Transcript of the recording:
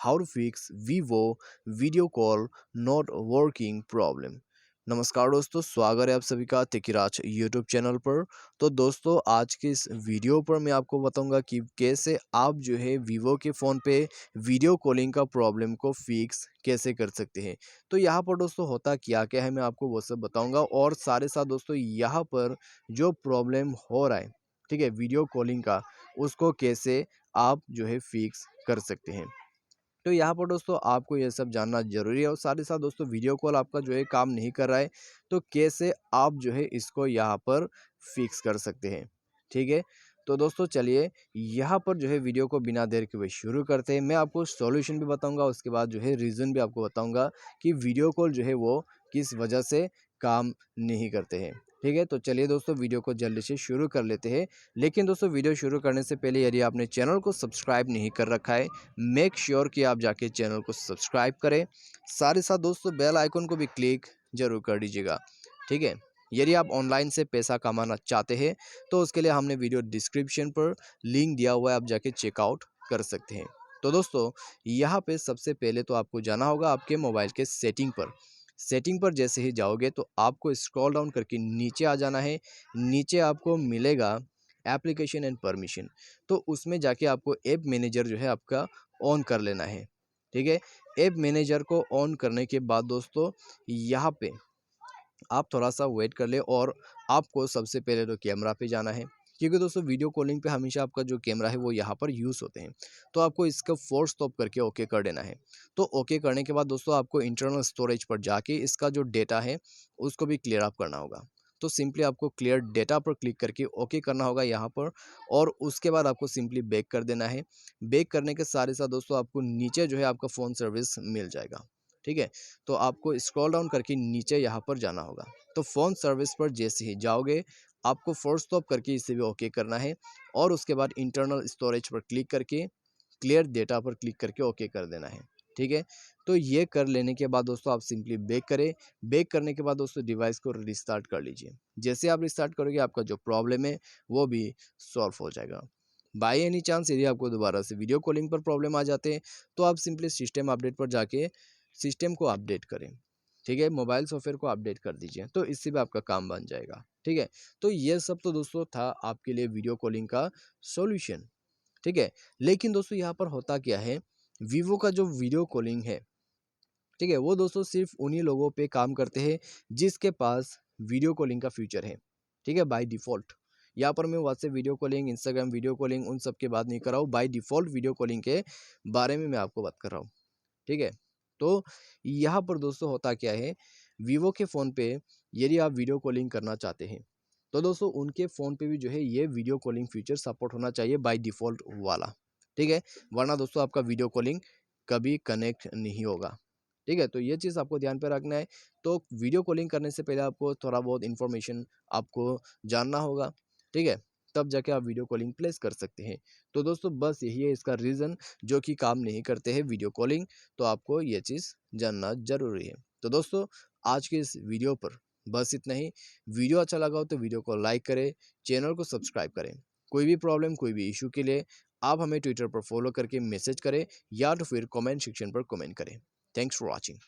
How to fix Vivo video call not working problem. नमस्कार दोस्तों, स्वागत है आप सभी का तिकिराज यूट्यूब चैनल पर। तो दोस्तों, आज के इस वीडियो पर मैं आपको बताऊंगा कि कैसे आप जो है वीवो के फ़ोन पे वीडियो कॉलिंग का प्रॉब्लम को फिक्स कैसे कर सकते हैं। तो यहाँ पर दोस्तों होता क्या क्या है, मैं आपको वो सब बताऊंगा और सारे साथ दोस्तों यहाँ पर जो प्रॉब्लम हो रहा है, ठीक है, वीडियो कॉलिंग का, उसको कैसे आप जो है फिक्स कर सकते हैं। तो यहाँ पर दोस्तों आपको ये सब जानना ज़रूरी है और साथ ही साथ दोस्तों वीडियो कॉल आपका जो है काम नहीं कर रहा है, तो कैसे आप जो है इसको यहाँ पर फिक्स कर सकते हैं, ठीक है। तो दोस्तों चलिए यहाँ पर जो है वीडियो को बिना देर के हुए शुरू करते हैं। मैं आपको सॉल्यूशन भी बताऊंगा, उसके बाद जो है रीज़न भी आपको बताऊंगा कि वीडियो कॉल जो है वो किस वजह से काम नहीं करते हैं, ठीक है। तो चलिए दोस्तों वीडियो को जल्दी से शुरू कर लेते हैं। लेकिन दोस्तों वीडियो शुरू करने से पहले यदि आपने चैनल को सब्सक्राइब नहीं कर रखा है, मेक श्योर कि आप जाके चैनल को सब्सक्राइब करें। साथ ही साथ दोस्तों बेल आइकन को भी क्लिक जरूर कर दीजिएगा, ठीक है। यदि आप ऑनलाइन से पैसा कमाना चाहते हैं तो उसके लिए हमने वीडियो डिस्क्रिप्शन पर लिंक दिया हुआ है, आप जाके चेकआउट कर सकते हैं। तो दोस्तों यहाँ पे सबसे पहले तो आपको जाना होगा आपके मोबाइल के सेटिंग पर जैसे ही जाओगे तो आपको स्क्रॉल डाउन करके नीचे आ जाना है। नीचे आपको मिलेगा एप्लीकेशन एंड परमिशन, तो उसमें जाके आपको ऐप मैनेजर जो है आपका ऑन कर लेना है, ठीक है। ऐप मैनेजर को ऑन करने के बाद दोस्तों यहाँ पे आप थोड़ा सा वेट कर ले और आपको सबसे पहले तो कैमरा पे जाना है, क्योंकि दोस्तों वीडियो कॉलिंग पे हमेशा आपका जो कैमरा है वो यहाँ पर यूज़ होते हैं। तो आपको इसका फोर्स स्टॉप करके ओके कर देना है। तो ओके करने के बाद दोस्तों आपको इंटरनल स्टोरेज पर जाके इसका जो डेटा है उसको भी क्लियर अप करना होगा। तो सिंपली आपको क्लियर डेटा पर क्लिक करके ओके करना होगा यहाँ पर, और उसके बाद आपको सिंपली बैक कर देना है। बैक करने के साथ ही साथ दोस्तों आपको नीचे जो है आपका फ़ोन सर्विस मिल जाएगा, ठीक है। तो आपको स्क्रॉल डाउन करके नीचे यहाँ पर जाना होगा। तो फ़ोन सर्विस पर जैसे ही जाओगे आपको फोर्स स्टॉप करके इसे भी ओके करना है, और उसके बाद इंटरनल स्टोरेज पर क्लिक करके क्लियर डेटा पर क्लिक करके ओके कर देना है, ठीक है। तो ये कर लेने के बाद दोस्तों आप सिंपली बैक करें। बैक करने के बाद दोस्तों डिवाइस को रिस्टार्ट कर लीजिए। जैसे आप रिस्टार्ट करोगे आपका जो प्रॉब्लम है वो भी सॉल्व हो जाएगा। बाय एनी चांस यदि आपको दोबारा से वीडियो कॉलिंग पर प्रॉब्लम आ जाते हैं तो आप सिंपली सिस्टम अपडेट पर जाके सिस्टम को अपडेट करें, ठीक है। मोबाइल सॉफ्टवेयर को अपडेट कर दीजिए, तो इससे भी आपका काम बन जाएगा, ठीक है। तो ये सब तो दोस्तों था आपके लिए वीडियो कॉलिंग का सॉल्यूशन, ठीक है। लेकिन दोस्तों यहाँ पर होता क्या है, वीवो का जो वीडियो कॉलिंग है, ठीक है, वो दोस्तों सिर्फ उन्हीं लोगों पे काम करते हैं जिसके पास वीडियो कॉलिंग का फीचर है, ठीक है, बाय डिफ़ॉल्ट। यहाँ पर मैं WhatsApp video calling, Instagram video calling उन सब के बात नहीं कर रहा हूँ, बाय डिफ़ॉल्ट वीडियो कॉलिंग के बारे में मैं आपको बात कर रहा हूँ, ठीक है। तो यहाँ पर दोस्तों होता क्या है, वीवो के फ़ोन पे यदि आप वीडियो कॉलिंग करना चाहते हैं तो दोस्तों उनके फ़ोन पे भी जो है ये वीडियो कॉलिंग फीचर सपोर्ट होना चाहिए बाय डिफ़ॉल्ट वाला, ठीक है। वरना दोस्तों आपका वीडियो कॉलिंग कभी कनेक्ट नहीं होगा, ठीक है। तो ये चीज़ आपको ध्यान पे रखना है। तो वीडियो कॉलिंग करने से पहले आपको थोड़ा बहुत इन्फॉर्मेशन आपको जानना होगा, ठीक है। तब जाके आप वीडियो कॉलिंग प्लेस कर सकते हैं। तो दोस्तों बस यही है इसका रीज़न, जो कि काम नहीं करते हैं वीडियो कॉलिंग। तो आपको ये चीज़ जानना ज़रूरी है। तो दोस्तों आज के इस वीडियो पर बस इतना ही। वीडियो अच्छा लगा हो तो वीडियो को लाइक करें, चैनल को सब्सक्राइब करें। कोई भी प्रॉब्लम, कोई भी इशू के लिए आप हमें ट्विटर पर फॉलो करके मैसेज करें या तो फिर कमेंट सेक्शन पर कमेंट करें। Thanks for watching.